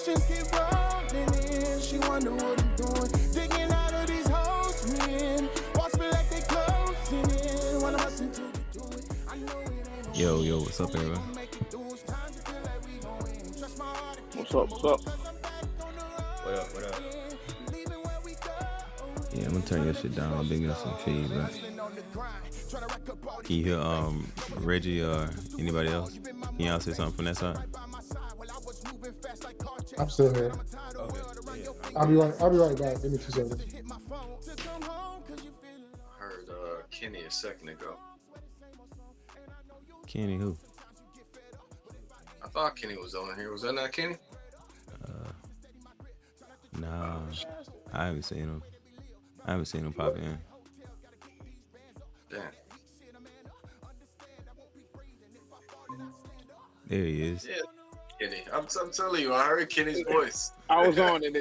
questions keep rolling in. She wonder what I'm doing. Digging out of these holes, man. Watch me like they closing in. What am I to do it? I know it ain't Yo, what's up, everybody? What's up? What up? Yeah, I'm gonna turn your shit down. I've been getting some feedback. Can you hear Reggie or anybody else? Can y'all say something from that side? I'm still here. Okay. I'll be right back. Give me 2 seconds. I heard Kenny a second ago. Kenny who? I thought Kenny was on here. Was that not Kenny? Nah, I haven't seen him. I haven't seen him pop in. Damn. There he is. Yeah, Kenny. I'm telling you, I heard Kenny's voice. I was on and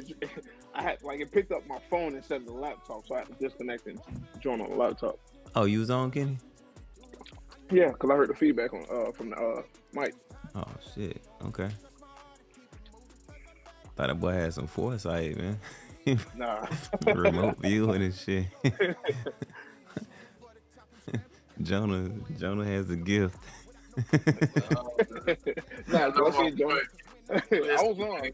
I had it picked up my phone instead of the laptop, so I had to disconnect and join on the laptop. Oh, you was on, Kenny? Yeah, because I heard the feedback on from the mic. Oh shit. Okay. Thought that boy had some foresight, man. Nah. Remote viewing and shit. Jonah has a gift. Nah, I was on.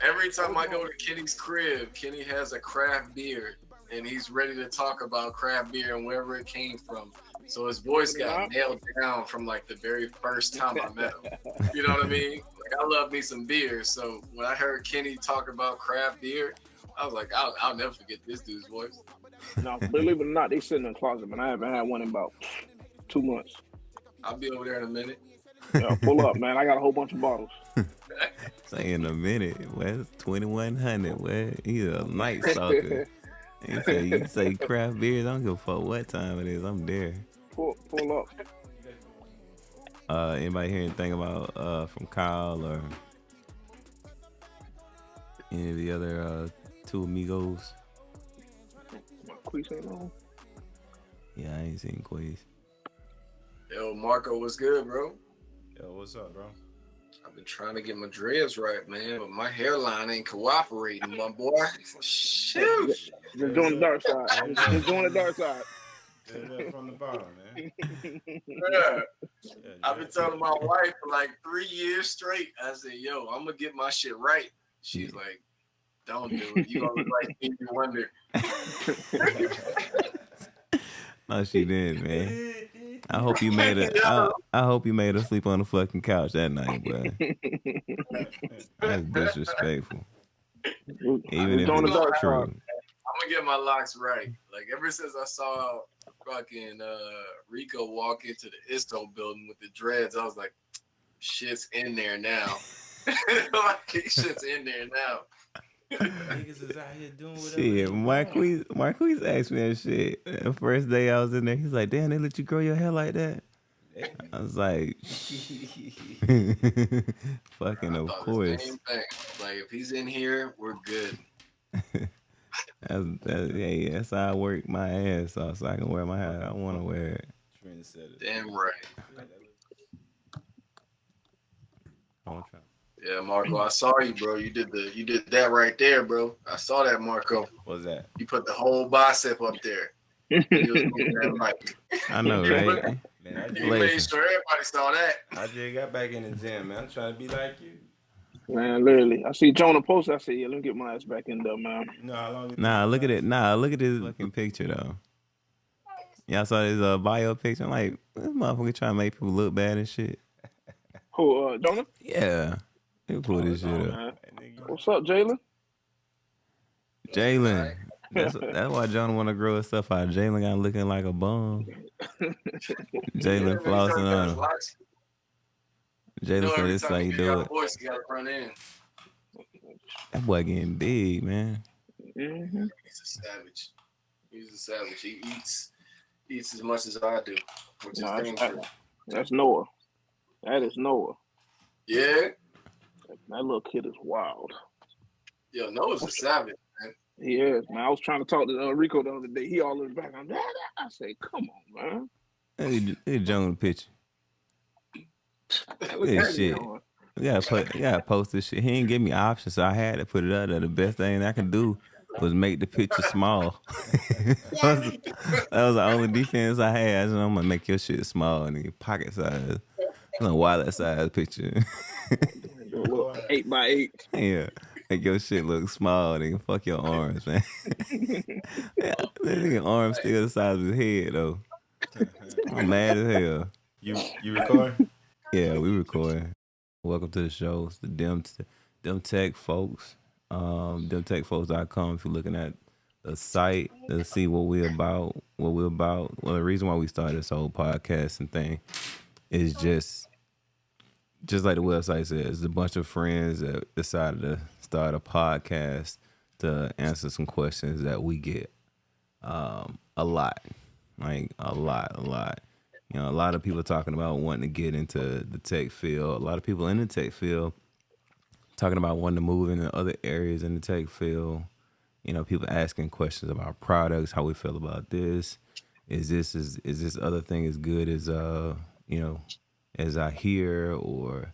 Every time I go to Kenny's crib, Kenny has a craft beer, and he's ready to talk about craft beer and wherever it came from. So his voice got nailed down from like the very first time I met him. You know what I mean? Like, I love me some beer. So when I heard Kenny talk about craft beer, I was like, I'll never forget this dude's voice. No, believe it or not, they sit in the closet, man. I haven't had one in about 2 months. I'll be over there in a minute. Yeah, pull up, man. I got a whole bunch of bottles. Say in a minute. Where's 2100? Where he's a night stalker. You say craft beers, I don't give a fuck what time it is. I'm there. Pull up. Anybody hear anything about from Kyle or any of the other two amigos? Queez ain't on. Yeah, I ain't seen Queez. Yo, Marco, what's good, bro? Yo, what's up, bro? I've been trying to get my dreads right, man, but my hairline ain't cooperating, my boy. Shoot. Just doing the dark side. Just doing the dark side. From the bottom, man. Yeah. I've been telling my wife for like 3 years straight. I said, yo, I'm going to get my shit right. She's like, don't do it. You gonna look like Stevie Wonder. No, she did, man. I hope you made it. I hope you made her sleep on the fucking couch that night, bro. That's disrespectful. Even if it's true. I'm gonna get my locks right. Like ever since I saw fucking Rico walk into the ISTO building with the dreads, I was like, shit's in there now. Like, shit's in there now. Niggas is out here doing whatever. Shit, Marquise asked me that shit. The first day I was in there, he's like, damn, they let you grow your hair like that? I was like, fucking of course. Same thing. Like if he's in here, we're good. That's how I work my ass off so I can wear my hair. I want to wear it. Damn right. I'm trying. Yeah, Marco, I saw you, bro. You did that right there, bro. I saw that, Marco. What's that? You put the whole bicep up there. You was moving that mic. I know, right? Man, You made sure everybody saw that. I just got back in the gym, man. I'm trying to be like you. Man, literally. I see Jonah post. I said, yeah, let me get my ass back in there, man. Nah, look at it. Nah, look at this fucking picture, though. Y'all saw this bio picture? I'm like, this motherfucker trying to make people look bad and shit. Who, Jonah? Yeah. They pull this shit up. Man. What's up, Jalen? Jalen. That's why Jonah want to grow his stuff out. Jalen got looking like a bum. Jalen flossing on him. Jalen said this how you do it. Voice, you gotta run in. That boy getting big, man. Mm-hmm. He's a savage. He eats as much as I do, which is dangerous. That's Noah. That is Noah. Yeah. That little kid is wild. Yo, Noah's a savage, man. He is, man. I was trying to talk to Rico the other day. He all in the background. I say, come on, man. Look at Jonah picture. Look at shit. You gotta post this shit. He didn't give me options, so I had to put it up there. The best thing I could do was make the picture small. That was the only defense I had. I said, I'm gonna make your shit small and your pocket size. No wallet size picture. Do a little 8x8. Yeah. Make your shit look small, nigga. Fuck your arms, man. Yeah, that nigga arms still the size of his head though. I'm mad as hell. You record? Yeah, we recording. Welcome to the show. It's the Dem Tech Folks. DemTechFolks.com if you're looking at the site to see what we're about. Well, the reason why we started this whole podcast and thing is just like the website says, a bunch of friends that decided to start a podcast to answer some questions that we get a lot. Like a lot. You know, a lot of people talking about wanting to get into the tech field. A lot of people in the tech field talking about wanting to move into other areas in the tech field. You know, people asking questions about products, how we feel about this. Is this other thing as good as as I hear, or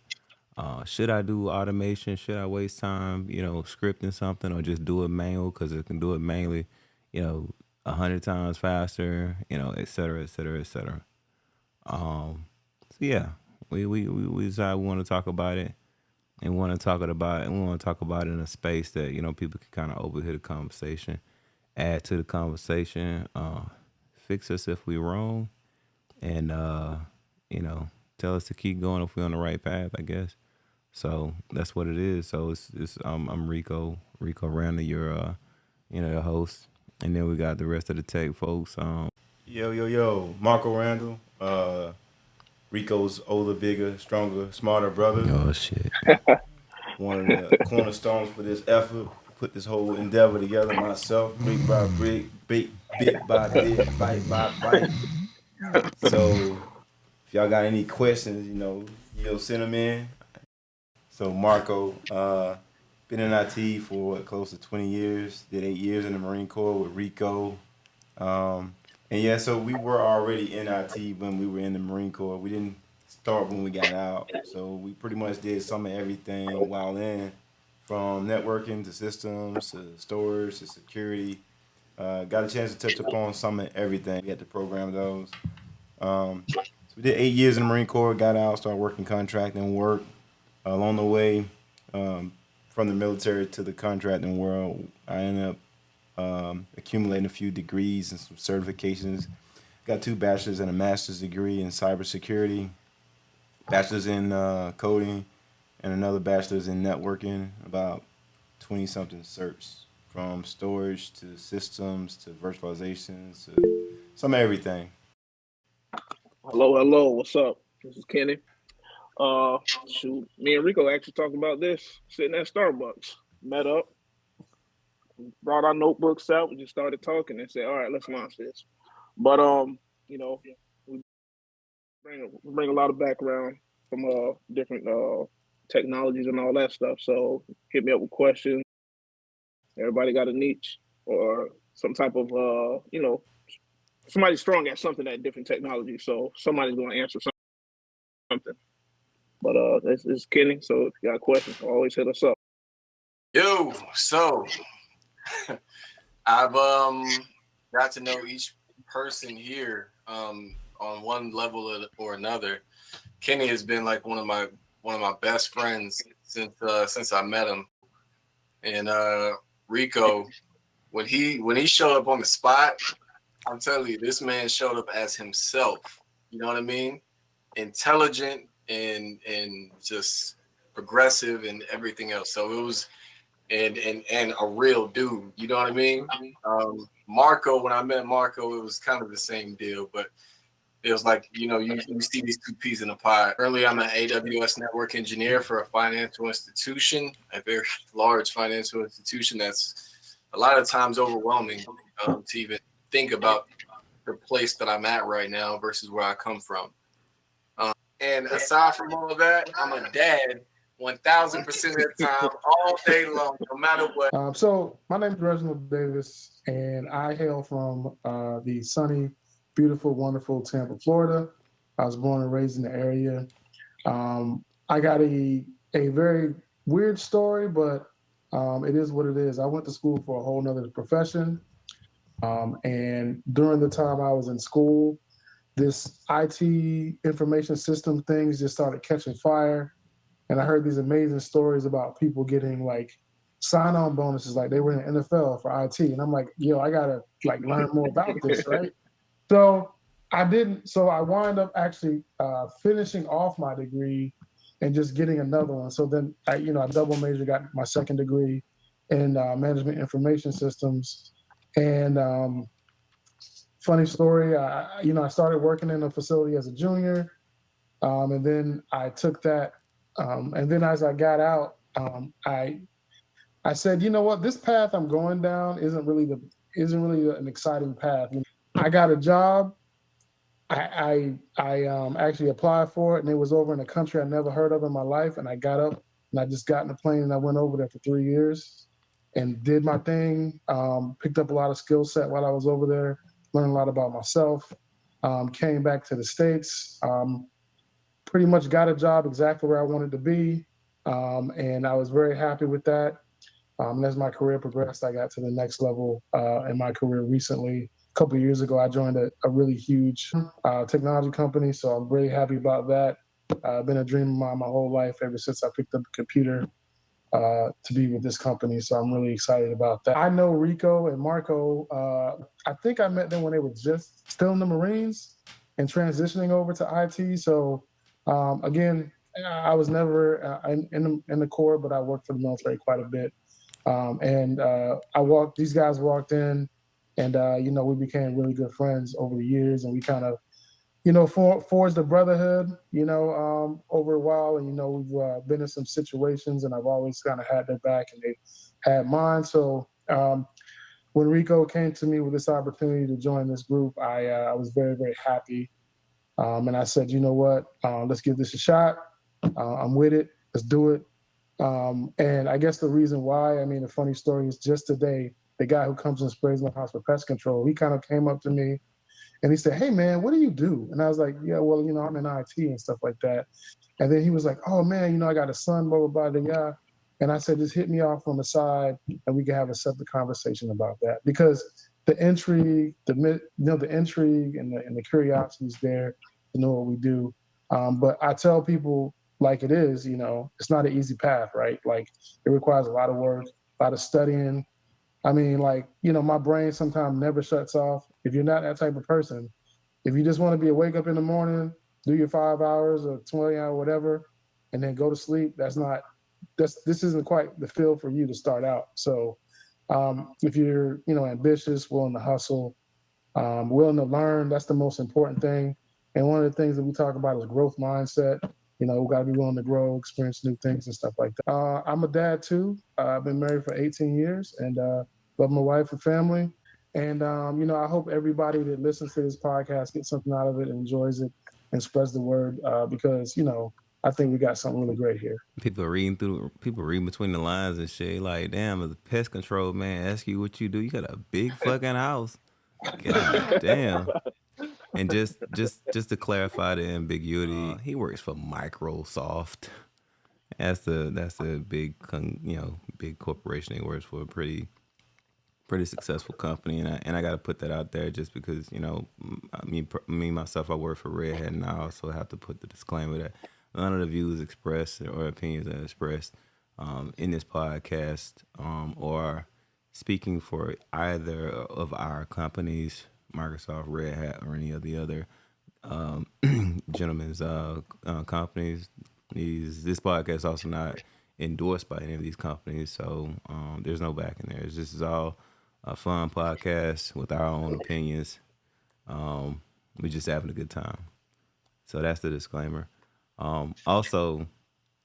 should I do automation? Should I waste time, scripting something, or just do it manual because it can do it manually, 100 times faster, et cetera, et cetera, et cetera. So yeah, we decided we want to talk about it, and we want to talk about it in a space that people can kind of overhear the conversation, add to the conversation, fix us if we're wrong, and tell us to keep going if we're on the right path, I guess. So that's what it is. So it's I'm Rico Randa, your your host, and then we got the rest of the tech folks. Yo, Marco Randall, Rico's older, bigger, stronger, smarter brother. Oh shit. One of the cornerstones for this effort. Put this whole endeavor together myself, brick by brick, bit by bit, bite by bite. So if y'all got any questions, you'll send them in. So Marco, been in IT for close to 20 years. Did 8 years in the Marine Corps with Rico. And yeah, so we were already in IT when we were in the Marine Corps. We didn't start when we got out. So we pretty much did some of everything while in, from networking to systems to storage to security. Got a chance to touch upon some of everything. We had to program those. So we did 8 years in the Marine Corps, got out, started working contracting work. Along the way, from the military to the contracting world, I ended up accumulating a few degrees and some certifications. Got 2 bachelor's and a master's degree in cybersecurity, bachelor's in coding, and another bachelor's in networking, about 20-something certs, from storage to systems to virtualizations to some of everything. Hello, what's up? This is Kenny. Shoot, me and Rico actually talked about this sitting at Starbucks. Met up, brought our notebooks out, we just started talking and said, all right, let's launch this. But we bring a lot of background from different technologies and all that stuff. So hit me up with questions. Everybody got a niche or some type of somebody's strong at something at different technologies. So somebody's going to answer something. But this is Kenny. So if you got questions, always hit us up. Yo, so I've got to know each person here on one level or another. Kenny has been like one of my best friends since I met him. And Rico, when he showed up on the spot, I'm telling you, this man showed up as himself. You know what I mean? Intelligent and just progressive and everything else. So it was and a real dude. You know what I mean? Marco, when I met Marco, it was kind of the same deal, but it was like, you see these 2 peas in a pod. Currently, I'm an AWS network engineer for a financial institution, a very large financial institution that's a lot of times overwhelming to even think about the place that I'm at right now versus where I come from. And aside from all of that, I'm a dad 1,000% of the time, all day long, no matter what. So my name is Reginald Davis, and I hail from the sunny, beautiful, wonderful Tampa, Florida. I was born and raised in the area. I got a a very weird story, but it is what it is. I went to school for a whole nother profession. And during the time I was in school, this IT information system things just started catching fire. And I heard these amazing stories about people getting like sign-on bonuses, like they were in the NFL for IT. And I'm like, yo, I gotta like learn more about this, right? So I didn't. So I wind up actually finishing off my degree and just getting another one. So then I double major, got my second degree in management information systems. And funny story, I started working in a facility as a junior, and then I took that. And then as I got out, I said, you know what, this path I'm going down isn't really an exciting path. I got a job. I actually applied for it, and it was over in a country I never heard of in my life. And I got up and I just got in a plane and I went over there for 3 years and did my thing. Picked up a lot of skill set while I was over there, learned a lot about myself. Came back to the States. Pretty much got a job exactly where I wanted to be, and I was very happy with that. And as my career progressed, I got to the next level in my career recently. A couple of years ago, I joined a really huge technology company, so I'm really happy about that. I've been a dream of mine my whole life ever since I picked up a computer to be with this company, so I'm really excited about that. I know Rico and Marco. I think I met them when they were just still in the Marines and transitioning over to IT. So again, I was never in the Corps, but I worked for the military quite a bit. And these guys walked in, and we became really good friends over the years, and we kind of forged a brotherhood, over a while. And we've been in some situations, and I've always kind of had their back, and they had mine. So when Rico came to me with this opportunity to join this group, I was very, very happy. And I said, you know what, let's give this a shot. I'm with it. Let's do it. And I guess the reason why, the funny story is just today, the guy who comes and sprays my house for pest control, he kind of came up to me and he said, hey man, what do you do? And I was like, yeah, well, I'm in IT and stuff like that. And then he was like, oh man, I got a son, blah, blah, blah, yeah. And I said, just hit me off on the side and we can have a separate conversation about that. Because the intrigue, the intrigue and the curiosity is there to know what we do. But I tell people, like it is, it's not an easy path, right? Like it requires a lot of work, a lot of studying. My brain sometimes never shuts off. If you're not that type of person, if you just want to wake up in the morning, do your 5 hours or 20 hours, whatever, and then go to sleep, this isn't quite the field for you to start out. So if you're, ambitious, willing to hustle, willing to learn, that's the most important thing. And one of the things that we talk about is growth mindset. We got to be willing to grow, experience new things and stuff like that. I'm a dad too. I've been married for 18 years and love my wife and family. And, I hope everybody that listens to this podcast gets something out of it, enjoys it, and spreads the word because, I think we got something really great here. People reading between the lines and shit. Like, damn, as a pest control man, ask you what you do. You got a big fucking house. God damn. And just to clarify the ambiguity, he works for Microsoft. That's the big big corporation he works for. A pretty successful company, and I got to put that out there just because me myself, I work for Red Hat, and I also have to put the disclaimer that none of the views expressed or opinions that are expressed in this podcast or speaking for either of our companies, Microsoft, Red Hat, or any of the other gentlemen's companies. This podcast is also not endorsed by any of these companies, so there's no back in there. This is all a fun podcast with our own opinions. We're just having a good time. So that's the disclaimer. Also,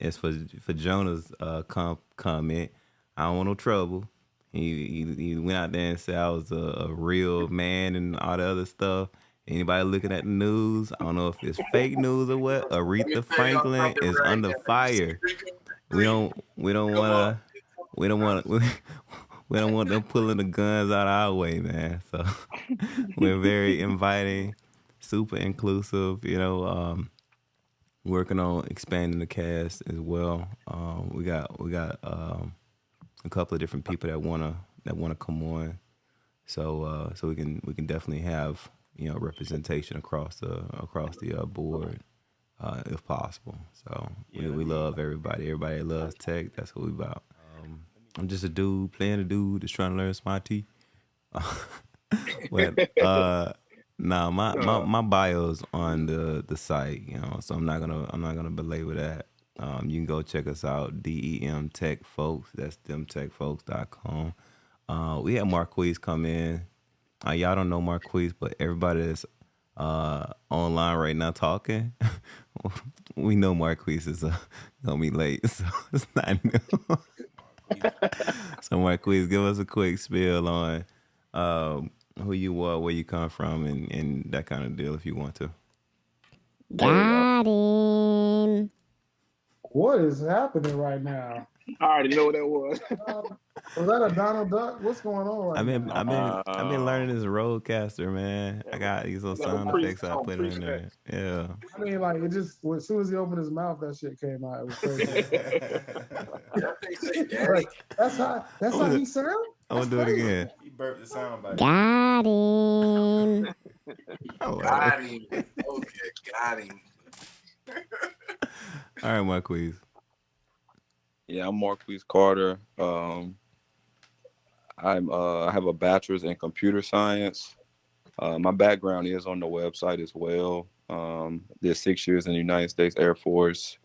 as for Jonah's comment, I don't want no trouble. He went out there and said I was a real man and all the other stuff. Anybody looking at the news, I don't know if it's fake news or what. Aretha Franklin is under fire. We don't want them pulling the guns out of our way, man. So we're very inviting, super inclusive. working on expanding the cast as well. We got a couple of different people that wanna come on. So we can definitely have representation across the board if possible. So we love everybody. Everybody loves tech. That's what we about. I'm just a dude playing a dude that's trying to learn Smarty. But nah, my bio's on the site, so I'm not gonna belabor that. You can go check us out, DEM Tech Folks. That's demtechfolks.com. We had Marquise come in. Y'all don't know Marquise, but everybody that's online right now talking, we know Marquise is gonna be late, so it's not new. So Marquise, give us a quick spiel on who you are, where you come from, and that kind of deal if you want to. Got him. What is happening right now? I already know what that was. Was that a Donald Duck? What's going on right now? I've been learning as a roadcaster, man. I got these little sound effects I put in there. Yeah. I mean, like it just as soon as he opened his mouth, that shit came out. It was crazy. Like, that's how he sound. I'm gonna do it again. He burped the sound bite. Got him. Got him. Okay, got him. All right, Marquise. Yeah, I'm Marquise Carter. I have a bachelor's in computer science. My background is on the website as well. Did 6 years in the United States Air Force,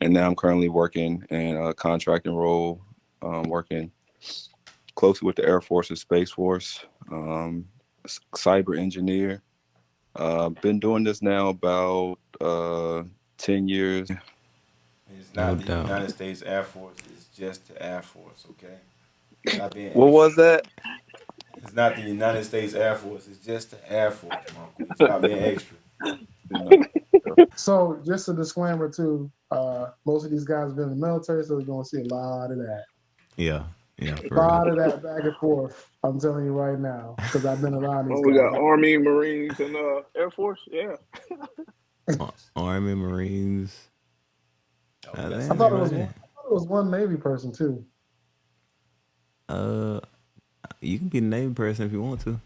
and now I'm currently working in a contracting role, working closely with the Air Force and Space Force, cyber engineer. Been doing this now about 10 years. It's not No the doubt. United States Air Force. It's just the Air Force, okay? Stop being What was that? It's not the United States Air Force. It's just the Air Force, Marquis. Stop being extra. So, just a disclaimer too. Most of these guys have been in the military, so we're going to see a lot of that. Yeah, A for lot real. of that back and forth. I'm telling you right now, because I've been around these Oh, we got guys. Army, Marines, and Air Force. Yeah. Army, Marines. Oh, Damn, I thought it everybody. was one Navy person too. You can be a Navy person if you want to.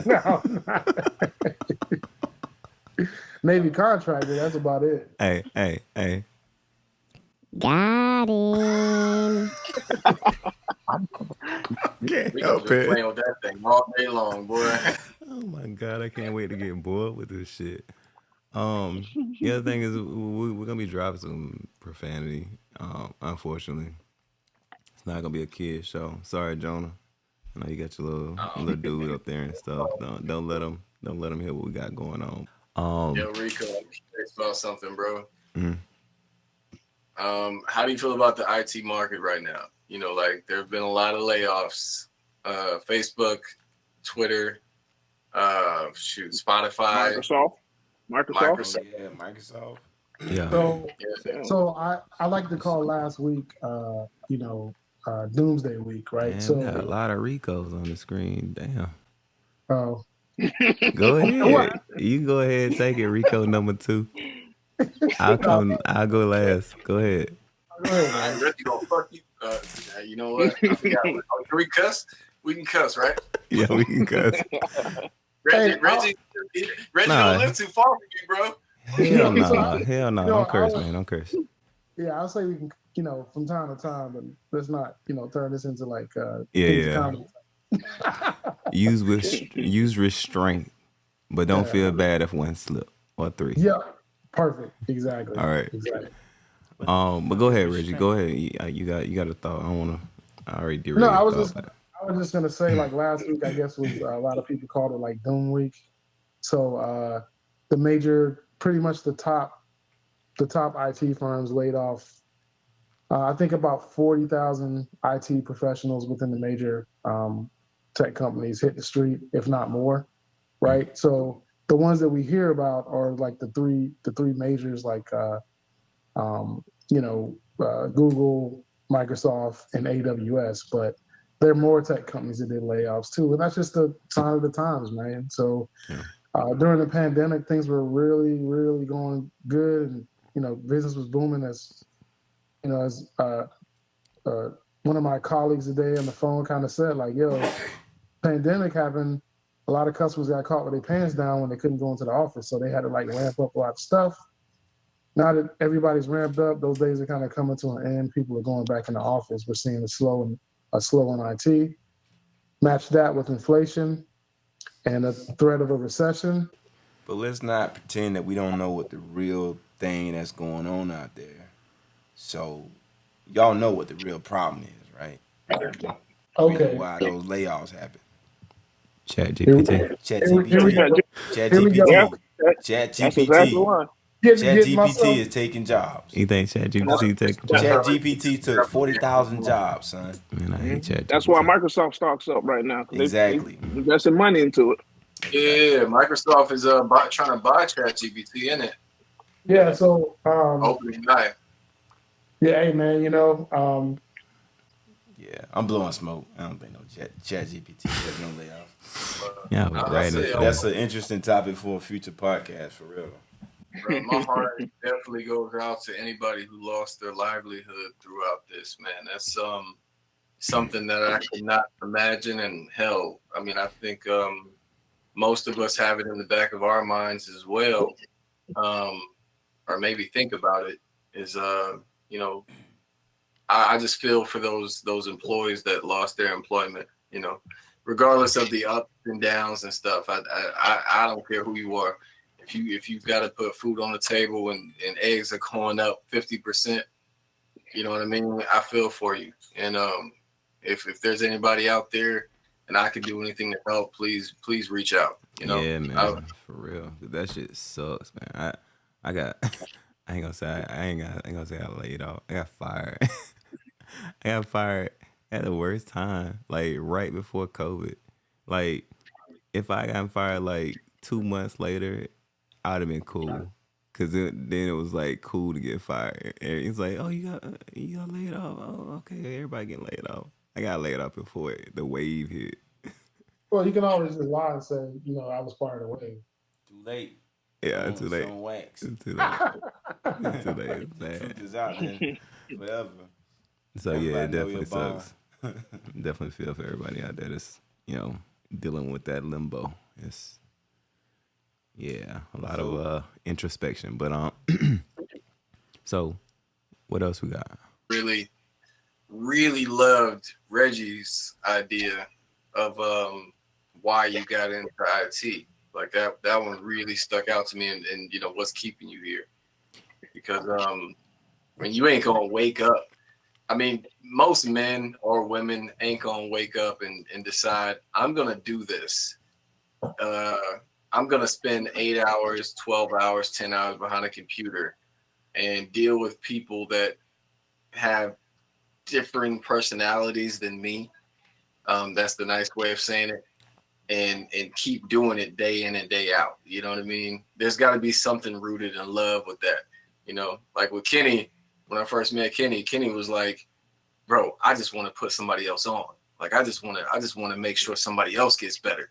No. Navy contractor. That's about it. Hey. Got him. Can't We help just it. playing with that thing all day long, boy. Oh my god, I can't wait to get bored with this shit. The other thing is we're gonna be dropping some profanity. Unfortunately, it's not gonna be a kid show. Sorry, Jonah. I know you got your little dude up there and stuff. Don't let him hear what we got going on. Yo, Rico, I'm curious about something, bro. Mhm. How do you feel about the IT market right now? Like there have been a lot of layoffs. Facebook, Twitter, Spotify, Microsoft. Oh, yeah, Microsoft. Yeah. So I like to call last week, Doomsday Week, right? Man, So we got a lot of Ricos on the screen. Damn. Oh. Go ahead. You can go ahead and take it, Rico number 2. I'll go last. Go ahead. I'm really gonna fuck you. You know what? I forgot. Can we cuss? We can cuss, right? Yeah, we can cuss. Reggie don't live too far from you, bro. Hell no. Don't curse, man. Don't curse. Yeah, I'll say we can, from time to time, but let's not, turn this into like comedy. Use restraint, but don't feel bad if one slip or 3. Yeah, perfect. Exactly. All right. Exactly. But go ahead, Reggie. Go ahead. You got a thought. I already did. No, I was just gonna say, like last week, I guess was a lot of people called it like Doom Week. So pretty much the top IT firms laid off. I think about 40,000 IT professionals within the major tech companies hit the street, if not more. Right. So the ones that we hear about are like the three majors, like Google, Microsoft, and AWS. But there are more tech companies that did layoffs too, and that's just the sign of the times, man. So During the pandemic, things were really, really going good, and business was booming. As uh, one of my colleagues today on the phone kind of said, like, "Yo, pandemic happened. A lot of customers got caught with their pants down when they couldn't go into the office, so they had to like ramp up a lot of stuff. Now that everybody's ramped up, those days are kind of coming to an end. People are going back in the office. We're seeing a slow in IT. Match that with inflation and a threat of a recession. But let's not pretend that we don't know what the real thing that's going on out there. So, y'all know what the real problem is, right? Reason Okay, why those layoffs happen. Chat here, GPT. Chat here, here we, GPT. Chat here we go. Yeah, GPT. that, Chat that's exactly GPT. why. Chat Getting GPT myself. is taking jobs. You think Chat And that's, GPT taking that, Chat jobs? GPT took 40,000 jobs, son. Man, I hate Chat that's why GPT. Microsoft stocks up right now, because they Exactly. invested money into it. Yeah, Microsoft is trying to buy ChatGPT, isn't it? Yeah. So, Opening night. yeah, hey man, Yeah, I'm blowing smoke. I don't think no Chat GPT has no layoffs. Yeah, I was right into That's that. an interesting topic for a future podcast, for real. Bro, my heart definitely goes out to anybody who lost their livelihood throughout this, man. That's something that I could not imagine. And hell, I mean, I think most of us have it in the back of our minds as well, or maybe think about it. Is you know, I just feel for those employees that lost their employment. You know, regardless of the ups and downs and stuff. I don't care who you are. If you've got to put food on the table and eggs are going up 50%, you know what I mean? I feel for you. And if there's anybody out there and I can do anything to help, please reach out. You know, Yeah, man, for real. That shit sucks, man. I got. I ain't gonna say I ain't gonna say I laid off. I got fired. I got fired at the worst time, like right before COVID. Like if I got fired like 2 months later, I'd have been cool. Cause then it was like cool to get fired. And it's like, oh, you got laid off. Oh, okay, everybody getting laid off. I got laid off before the wave hit. well, you can always just lie and say, I was fired away. Too late. Yeah, too late. Some wax. It's too late. It's too late. It's The truth bad. is out then. Forever. So yeah, it Everybody know your definitely sucks. Definitely feel for everybody out there that's dealing with that limbo. It's a lot of introspection. But so what else we got? really, really loved Reggie's idea of why you got into IT. Like that one really stuck out to me, and what's keeping you here? Because I mean, you ain't gonna wake up. I mean, most men or women ain't gonna wake up and decide I'm gonna do this. I'm gonna spend 8 hours, 12 hours, 10 hours behind a computer and deal with people that have different personalities than me. That's the nice way of saying it. And keep doing it day in and day out. You know what I mean? There's got to be something rooted in love with that. Like with Kenny, when I first met Kenny was like, bro, I just want to put somebody else on. Like I just want to make sure somebody else gets better.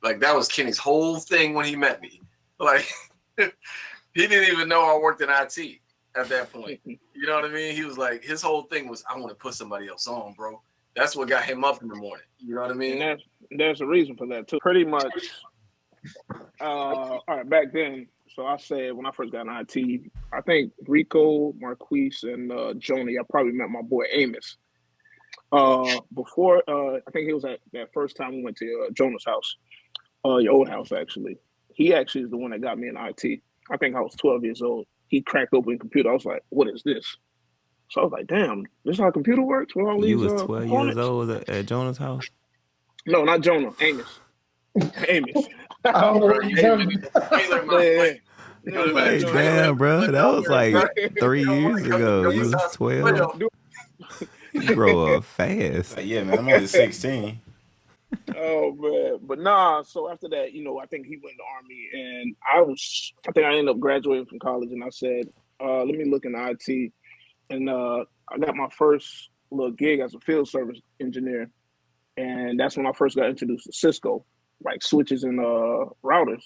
Like that was Kenny's whole thing when he met me. Like he didn't even know I worked in IT at that point. You know what I mean? He was like, his whole thing was, I want to put somebody else on, bro. That's what got him up in the morning. You know what I mean? And there's a reason for that too. Pretty much, all right, back then. So I said when I first got in IT, I think Rico, Marquise, and Joni. I probably met my boy Amos. Before, I think he was at that first time we went to Jonah's house, your old house actually. He actually is the one that got me in IT. I think I was 12 years old. He cracked open a computer. I was like, "What is this?" So I was like, "Damn, this is how a computer works with all You these was 12 years components." old at Jonah's house? No, not Jonah. Amos. Amos. I don't know Bro, what you you're ain't talking learned my Yeah. plan. You No, live not in a Hey, Jonah. damn, bro. That was like 3 years ago. Jonah's You was house 12. You grow up fast. Like, yeah, man, I'm only 16. Oh man, but nah. So after that, I think he went in the army, and I think I ended up graduating from college, and I said, let me look into IT, and I got my first little gig as a field service engineer, and that's when I first got introduced to Cisco. like switches and routers.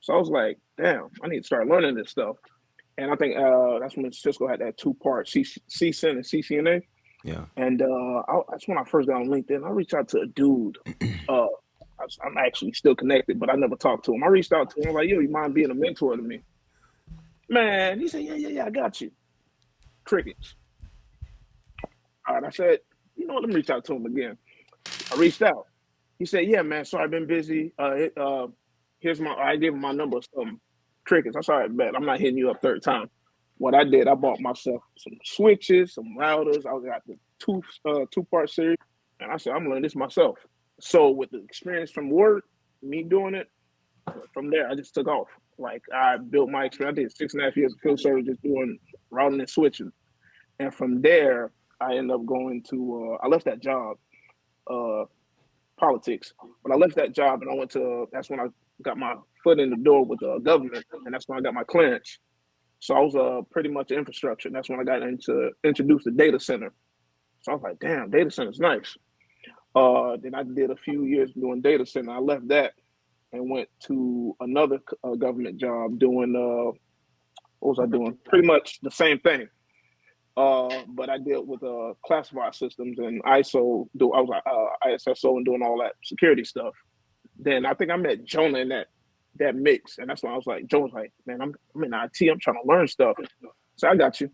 So I was like, damn, I need to start learning this stuff. And I think that's when Cisco had that two-part CSIN and CCNA. Yeah. And that's when I first got on LinkedIn. I reached out to a dude. I'm actually still connected, but I never talked to him. I reached out to him. I was like, yo, you mind being a mentor to me? Man, he said, yeah, I got you. Crickets. All right, I said, you know what, let me reach out to him again. I reached out. He said, yeah, man, sorry, I've been busy. I gave him my number, some crickets. I said, all right, bet. I'm not hitting you up third time. What I did, I bought myself some switches, some routers. I got the two-part series, and I said, I'm learning this myself. So with the experience from work, me doing it, from there, I just took off. Like I built my experience. I did 6.5 years of field service just doing routing and switching. And from there, I ended up going to, I left that job, uh, politics. But I left that job and I went to, that's when I got my foot in the door with the government. And that's when I got my clearance. So I was pretty much infrastructure. And that's when I got introduced to data center. So I was like, damn, data center's nice. Then I did a few years doing data center. I left that and went to another government job doing, what was I doing? Pretty much the same thing. But I dealt with classified systems and ISO. I was ISSO and doing all that security stuff. Then I think I met Jonah in that mix, and that's when I was like, Jonah's like, man, I'm in IT. I'm trying to learn stuff. So I got you.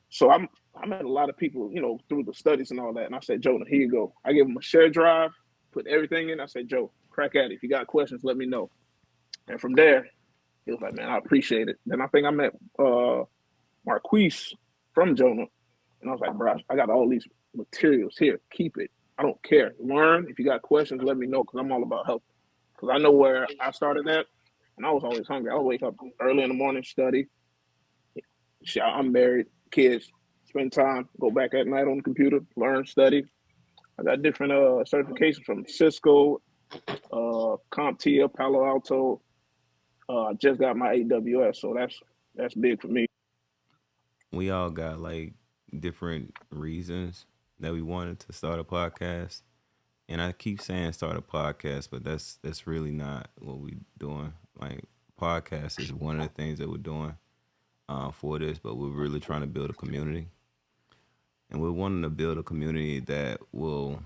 So I met a lot of people, through the studies and all that. And I said, Jonah, here you go. I gave him a share drive, put everything in. I said, Joe, crack at it. If you got questions, let me know. And from there, he was like, man, I appreciate it. Then I think I met Marquise from Jonah. And I was like, bro, I got all these materials here. Keep it. I don't care. Learn. If you got questions, let me know because I'm all about helping. Because I know where I started at, and I was always hungry. I would wake up early in the morning, study. I'm married, kids, spend time, go back at night on the computer, learn, study. I got different certifications from Cisco, CompTIA, Palo Alto. I just got my AWS, so that's big for me. We all got like different reasons that we wanted to start a podcast. And I keep saying start a podcast, but that's really not what we doing. Like podcast is one of the things that we're doing for this, but we're really trying to build a community. And we're wanting to build a community that will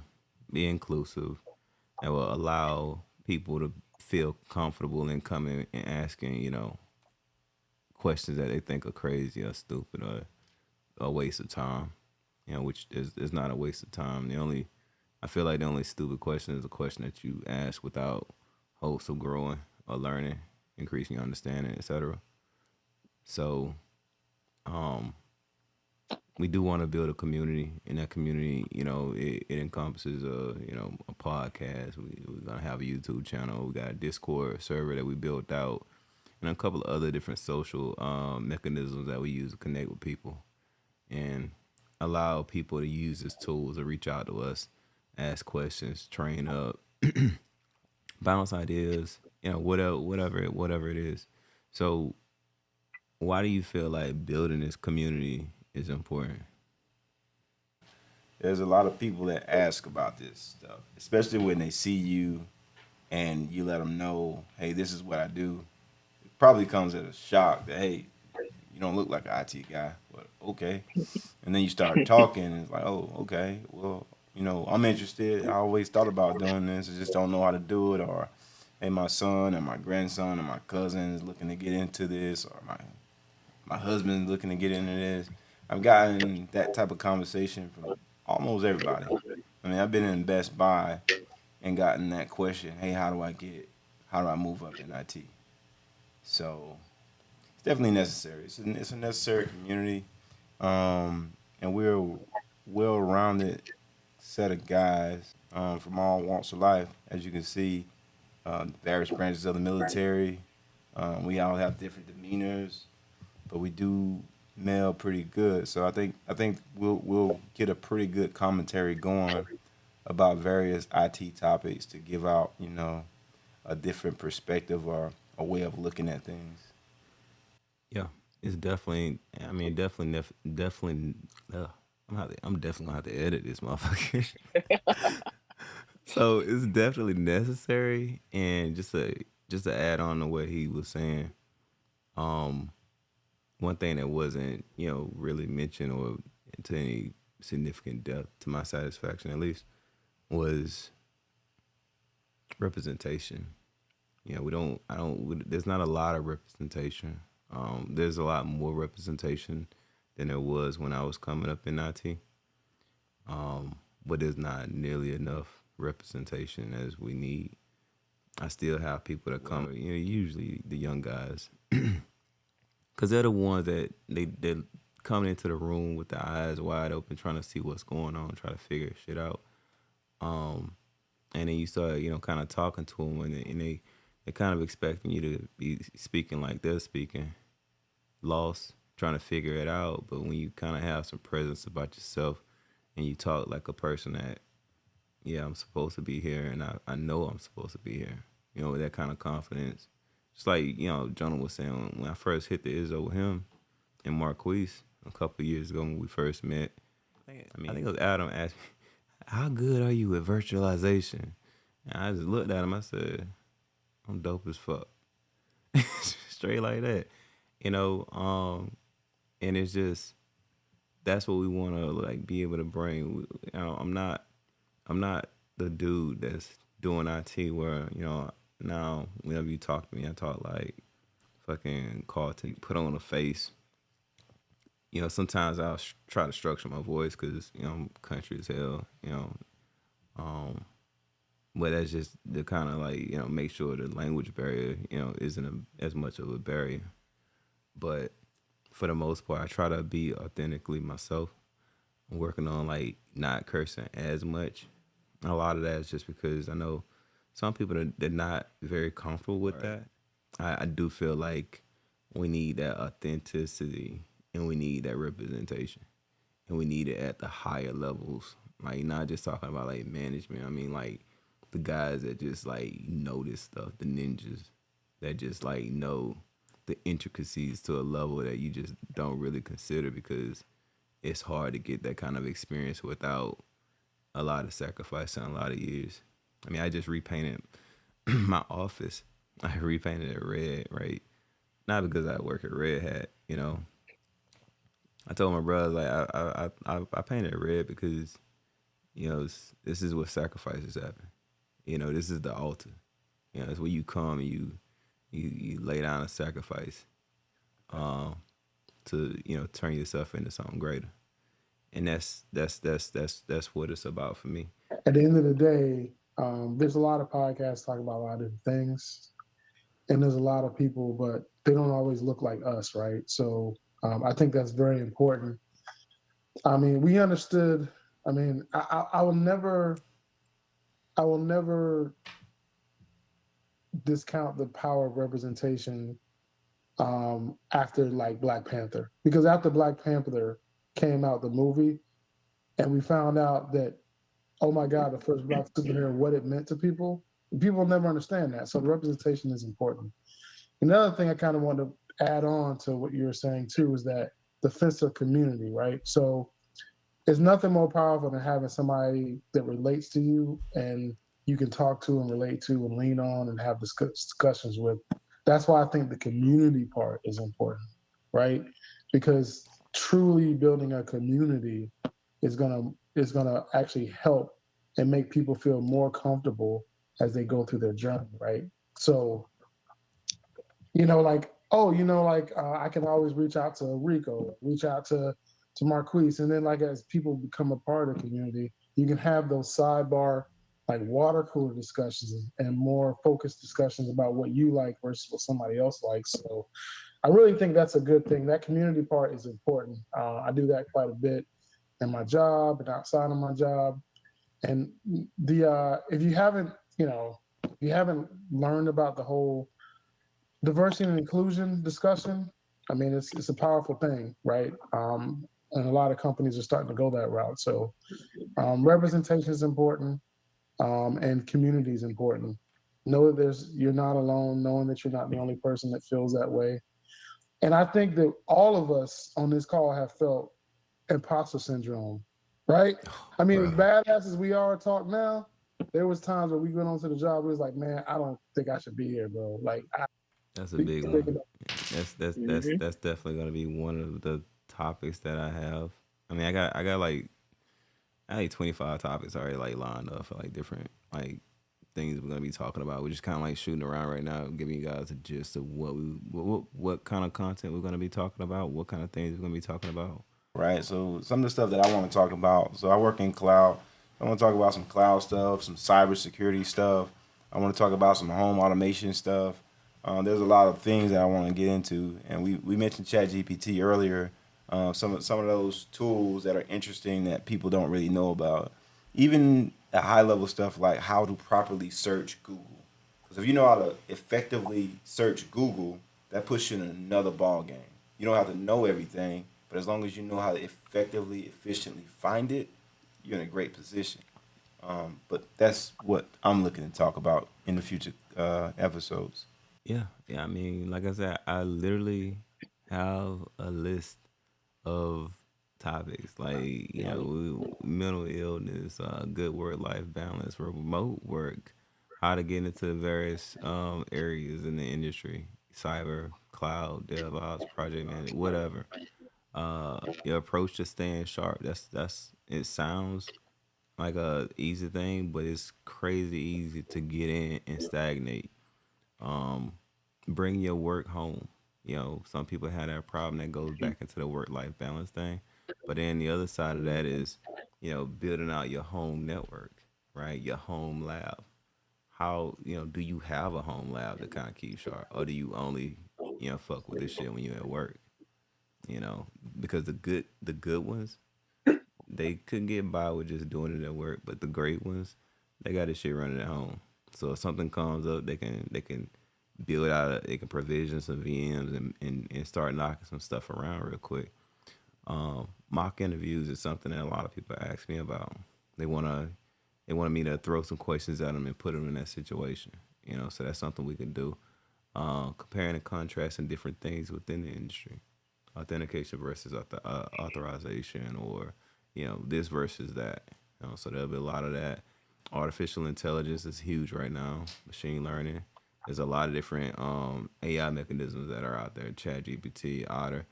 be inclusive and will allow people to feel comfortable in coming and asking, questions that they think are crazy or stupid or a waste of time. Which is not a waste of time. I feel like the only stupid question is a question that you ask without hopes of growing or learning, increasing your understanding, etc. So, we do want to build a community. In that community, it encompasses a podcast. We're gonna have a YouTube channel. We got a Discord server that we built out, and a couple of other different social mechanisms that we use to connect with people and allow people to use these tools to reach out to us, ask questions, train up, bounce ideas, whatever it is. So, why do you feel like building this community is important? There's a lot of people that ask about this stuff, especially when they see you and you let them know, hey, this is what I do. It probably comes as a shock that, hey, you don't look like an IT guy, but okay. And then you start talking, and it's like, oh, okay, well, I'm interested. I always thought about doing this. I just don't know how to do it. Or, hey, my son and my grandson and my cousin is looking to get into this, or my husband's looking to get into this. I've gotten that type of conversation from almost everybody. I mean, I've been in Best Buy and gotten that question, hey, how do I move up in IT? So it's definitely necessary. It's a necessary community. And we're a well-rounded set of guys from all walks of life. As you can see, various branches of the military. We all have different demeanors, but we do meld pretty good. So I think we'll get a pretty good commentary going about various IT topics to give out, a different perspective or a way of looking at things. Yeah, it's definitely. I mean, definitely. I'm definitely gonna have to edit this motherfucker. So it's definitely necessary, and just to add on to what he was saying, um, one thing that wasn't really mentioned or to any significant depth to my satisfaction at least was representation. We don't I don't there's not a lot of representation. There's a lot more representation than there was when I was coming up in IT. But there's not nearly enough representation as we need. I still have people that come, usually the young guys, because they're the ones that they're coming into the room with the eyes wide open, trying to see what's going on, try to figure shit out. Um, and then you start, kind of talking to them, and they kind of expecting you to be speaking like they're speaking, lost, trying to figure it out. But when you kind of have some presence about yourself, and you talk like a person that, yeah, I'm supposed to be here, and I know I'm supposed to be here, with that kind of confidence. Just like, Jonah was saying, when I first hit the Izzo with him and Marquise a couple of years ago when we first met, I think it was Adam asked me, how good are you at virtualization? And I just looked at him, I said, I'm dope as fuck. Straight like that. And it's just, that's what we want to like be able to bring. I'm not the dude that's doing IT where, now whenever you talk to me, I talk like fucking call to put on a face. Sometimes I'll try to structure my voice because, I'm country as hell, um, but that's just to kind of like, make sure the language barrier, isn't as much of a barrier. But for the most part, I try to be authentically myself. I'm working on like not cursing as much. A lot of that is just because I know some people they're not very comfortable with that. I do feel like we need that authenticity and we need that representation and we need it at the higher levels. Like not just talking about like management. I mean like the guys that just like know this stuff, the ninjas that just like know the intricacies to a level that you just don't really consider because it's hard to get that kind of experience without a lot of sacrifice and a lot of years. I mean, I just repainted my office. I repainted it red, right? Not because I work at Red Hat. I told my brother like I painted it red because this is where sacrifices happen. This is the altar. It's where you come and you lay down a sacrifice, um, to turn yourself into something greater. And that's what it's about for me. At the end of the day, there's a lot of podcasts talking about a lot of different things, and there's a lot of people, but they don't always look like us, right? So I think that's very important. I mean, we understood. I mean, I will never discount the power of representation after like Black Panther, because after Black Panther came out, the movie, and we found out that, oh my God, the first Black superhero, what it meant to people. People never understand that. So the representation is important. Another thing I kind of want to add on to what you were saying too is that the sense of community, right? So there's nothing more powerful than having somebody that relates to you and you can talk to and relate to and lean on and have discussions with. That's why I think the community part is important, right? Because truly building a community is gonna actually help and make people feel more comfortable as they go through their journey, right? So like, oh, I can always reach out to Rico, reach out to Marquise, and then like as people become a part of the community, you can have those sidebar like water cooler discussions and more focused discussions about what you like versus what somebody else likes. So I really think that's a good thing. That community part is important. I do that quite a bit in my job and outside of my job. And the if you haven't, if you haven't learned about the whole diversity and inclusion discussion, I mean, it's a powerful thing, right? And a lot of companies are starting to go that route. So representation is important, and community is important. Know that you're not alone, knowing that you're not the only person that feels that way. And I think that all of us on this call have felt imposter syndrome, right? I mean, as Bro. badass as we are talk now, There was times where we went on to the job, it was like, man, I don't think I should be here, bro. Like I That's a be big one. thinking about, Mm-hmm. That's definitely gonna be one of the topics that I have. I mean, I like 25 topics already like lined up for like different like things we're gonna be talking about. We're just kind of like shooting around right now, giving you guys a gist of what kind of content we're gonna be talking about, what kind of things we're gonna be talking about. Right. So some of the stuff that I want to talk about. So I work in cloud. I want to talk about some cloud stuff, some cybersecurity stuff. I want to talk about some home automation stuff. There's a lot of things that I want to get into, and we mentioned ChatGPT earlier. Some of those tools that are interesting that people don't really know about. Even at high level stuff like how to properly search Google. Because if you know how to effectively search Google, that puts you in another ball game. You don't have to know everything, but as long as you know how to effectively, efficiently find it, you're in a great position. But that's what I'm looking to talk about in the future episodes. Yeah, yeah. I mean, like I said, I literally have a list of topics like mental illness, good work life balance, remote work, how to get into various areas in the industry, cyber, cloud, DevOps, project management, whatever. Your approach to staying sharp. That's it sounds like a easy thing, but it's crazy easy to get in and stagnate. Um, Bring your work home. Some people have that problem that goes back into the work life balance thing. But then the other side of that is, building out your home network, right? Your home lab. How, do you have a home lab to kind of keep sharp? Or do you only, fuck with this shit when you're at work? You know, because the good ones, they could get by with just doing it at work, but the great ones, they got this shit running at home. So if something comes up, they can build out, they can provision some VMs and start knocking some stuff around real quick. Mock interviews is something that a lot of people ask me about. They wanna they wanted me to throw some questions at them and put them in that situation. So that's something we can do. Comparing and contrasting different things within the industry, authentication versus authorization, or this versus that. So there'll be a lot of that. Artificial intelligence is huge right now. Machine learning. There's a lot of different AI mechanisms that are out there. ChatGPT, Otter,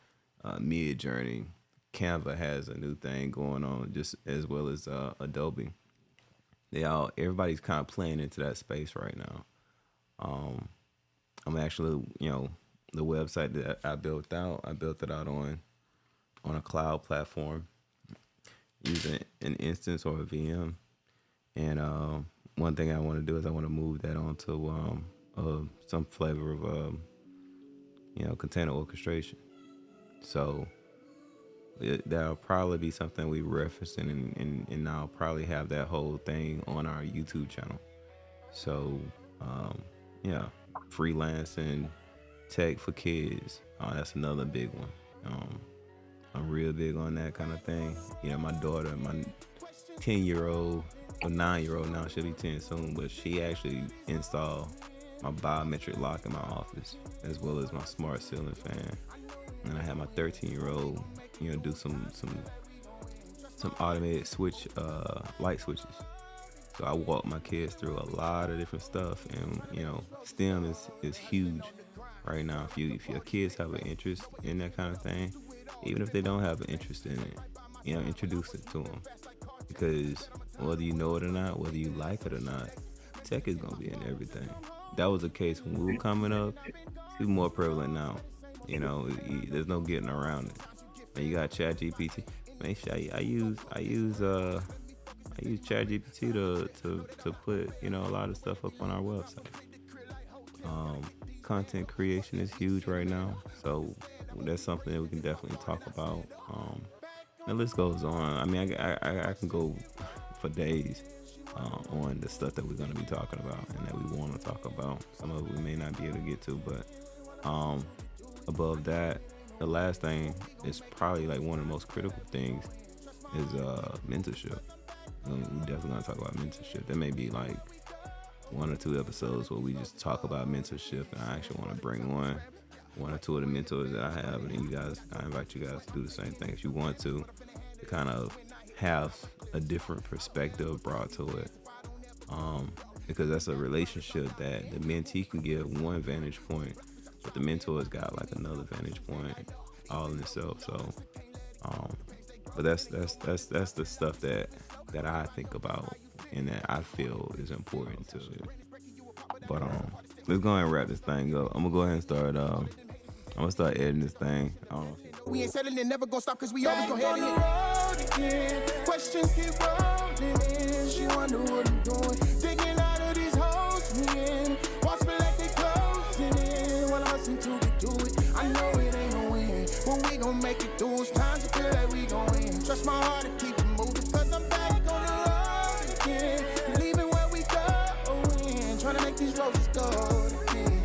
Mid Journey, Canva has a new thing going on, just as well as Adobe. Everybody's kind of playing into that space right now. Um, I'm actually, the website that I built it out on a cloud platform using an instance or a VM. And one thing I want to do is I want to move that onto some flavor of container orchestration. So that'll probably be something we referencing, and I'll probably have that whole thing on our YouTube channel. So um, yeah, freelancing, tech for kids. That's another big one. I'm real big on that kind of thing. My daughter, my 10-year-old or 9-year-old now, she'll be 10 soon, but she actually installed my biometric lock in my office as well as my smart ceiling fan. And I had my 13-year-old, do some automated switch light switches. So I walk my kids through a lot of different stuff, and STEM is huge right now. If your kids have an interest in that kind of thing, even if they don't have an interest in it, introduce it to them, because whether you know it or not, whether you like it or not, tech is gonna be in everything. That was the case when we were coming up. It's even more prevalent now. There's no getting around it. And you got ChatGPT. Man, I use ChatGPT to put a lot of stuff up on our website. Content creation is huge right now, so that's something that we can definitely talk about. The list goes on. I mean, I can go for days on the stuff that we're going to be talking about and that we want to talk about. Some of it we may not be able to get to, but above that, the last thing is probably like one of the most critical things is mentorship. We definitely gonna talk about mentorship. There may be like 1 or 2 episodes where we just talk about mentorship, and I actually want to bring on 1 or 2 of the mentors that I have, and then I invite you guys to do the same thing if you want to kind of have a different perspective brought to it. Because that's a relationship that the mentee can give one vantage point, but the mentor's got like another vantage point all in itself. So, but that's the stuff that I think about and that I feel is important to it. But let's go ahead and wrap this thing up. I'm gonna go ahead and start. I'm gonna start editing this thing. I don't know if We ain't settling, never gonna stop, cause we always gonna head in. Again. Questions keep rolling in. She wonder what I'm doing. Digging out of these holes we in. Walls feel like they closing in. While I'm hustling to get to it. I know it ain't no win, but we gon' make it through. It's time to feel like we gon' win. Trust my heart and keep it moving, cause I'm back on the road again. Leaving where we go in. Trying to make these roses go again.